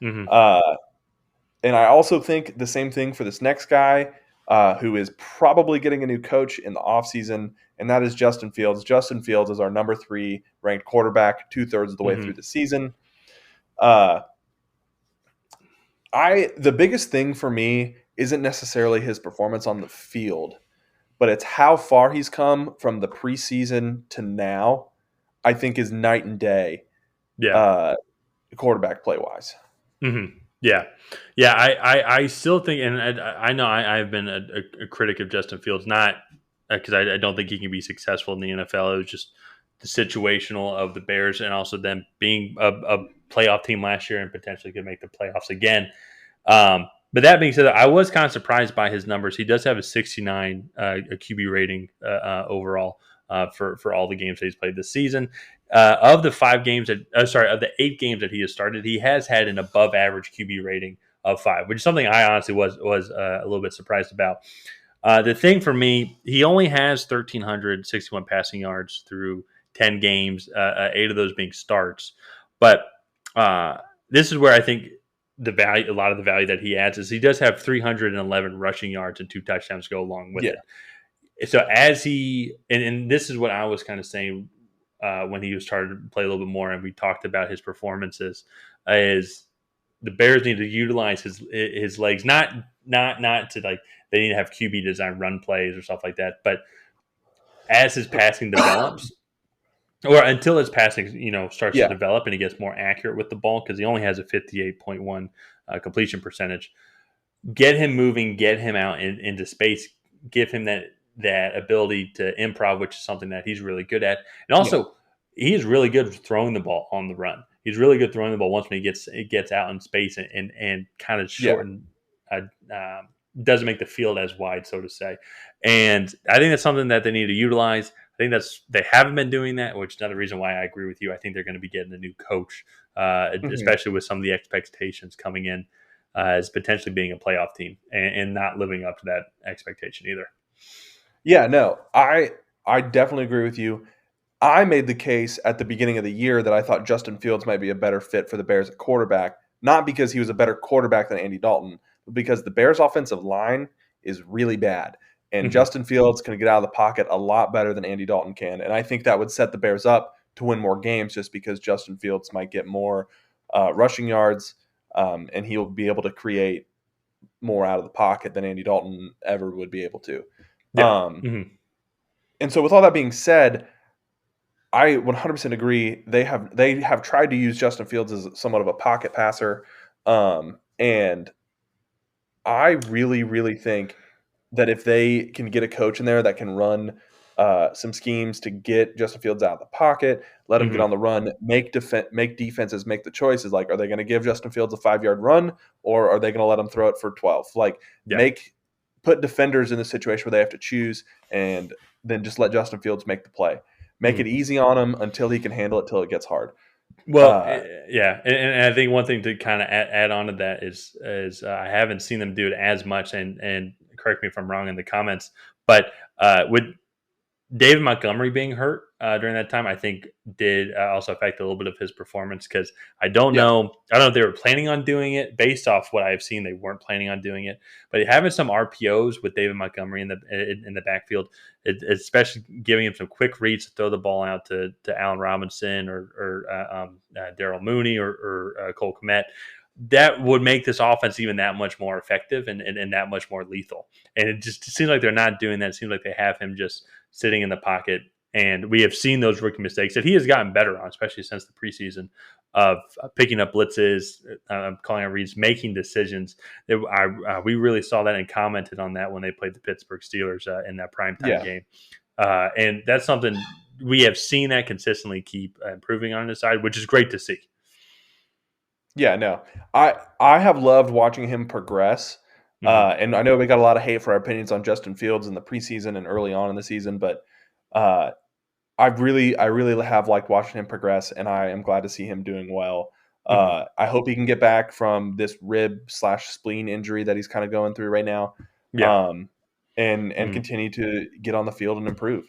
Mm-hmm. And I also think the same thing for this next guy, who is probably getting a new coach in the offseason, and that is Justin Fields. Justin Fields is our number 3 ranked quarterback 2/3 of the way Mm-hmm. through the season. Uh, the biggest thing for me isn't necessarily his performance on the field, but it's how far he's come from the preseason to now. I think is night and day, Yeah. uh, quarterback play wise. Mm-hmm. Yeah. Yeah. I still think, and I know I've been a critic of Justin Fields, not because I don't think he can be successful in the NFL. It was just the situational of the Bears and also them being a playoff team last year and potentially could make the playoffs again. But that being said, I was kind of surprised by his numbers. He does have a 69 a QB rating overall for all the games that he's played this season. Of the 5 games that, of the 8 games that he has started, he has had an above average QB rating of 5, which is something I honestly was a little bit surprised about. The thing for me, he only has 1,361 passing yards through 10 games, 8 of those being starts. But uh, this is where I think a lot of the value that he adds is he does have 311 rushing yards and 2 touchdowns go along with Yeah, it. So as and this is what I was kind of saying when he was starting to play a little bit more, and we talked about his performances, is the Bears need to utilize his legs, not to like they need to have QB design run plays or stuff like that, but as his passing develops, or until his passing starts to yeah, develop and he gets more accurate with the ball because he only has a 58.1 completion percentage. Get him moving, get him out into space, give him that ability to improv, which is something that he's really good at. And yeah, also, he's really good throwing the ball on the run. He's really good throwing the ball once when he gets out in space and kind of yeah. shorten, uh, um, doesn't make the field as wide, so to say. And I think that's something that they need to utilize. I think they haven't been doing that, which is another reason why I agree with you. I think they're going to be getting a new coach, Mhm. especially with some of the expectations coming in as potentially being a playoff team and not living up to that expectation either. Yeah, no, I definitely agree with you. I made the case at the beginning of the year that I thought Justin Fields might be a better fit for the Bears at quarterback, not because he was a better quarterback than Andy Dalton, but because the Bears' offensive line is really bad. And Mm-hmm. Justin Fields can get out of the pocket a lot better than Andy Dalton can. And I think that would set the Bears up to win more games just because Justin Fields might get more rushing yards, and he'll be able to create more out of the pocket than Andy Dalton ever would be able to. Yeah. Um, Mm-hmm. and so, with all that being said, I 100% agree. They have tried to use Justin Fields as somewhat of a pocket passer, and I really really think that if they can get a coach in there that can run some schemes to get Justin Fields out of the pocket, let him get on Mm-hmm. the run, make defenses make the choices. Like, are they going to give Justin Fields a 5 yard run, or are they going to let him throw it for 12? Like, Yeah. put defenders in the situation where they have to choose, and then just let Justin Fields make the play. Make it Mm-hmm. easy on him until he can handle it till it gets hard. Well, Uh, yeah, and I think one thing to kind of add on to that is I haven't seen them do it as much, and correct me if I'm wrong in the comments, but with David Montgomery being hurt during that time, I think did also affect a little bit of his performance because yeah, I don't know if they were planning on doing it. Based off what I've seen, they weren't planning on doing it. But having some RPOs with David Montgomery in the backfield, especially giving him some quick reads to throw the ball out to Allen Robinson or Daryl Mooney or Cole Kmet, that would make this offense even that much more effective and that much more lethal. And it just seems like they're not doing that. It seems like they have him just sitting in the pocket. And we have seen those rookie mistakes that he has gotten better on, especially since the preseason, of picking up blitzes, calling out reads, making decisions. We really saw that and commented on that when they played the Pittsburgh Steelers in that primetime yeah, game. And that's something we have seen that consistently keep improving on his side, which is great to see. yeah. No, I have loved watching him progress. Mm-hmm. And I know we got a lot of hate for our opinions on Justin Fields in the preseason and early on in the season, but uh, I really have liked watching him progress, and I am glad to see him doing well. Mm-hmm. I hope he can get back from this rib/spleen injury that he's kind of going through right now, Yeah. um, and Mm-hmm. continue to get on the field and improve.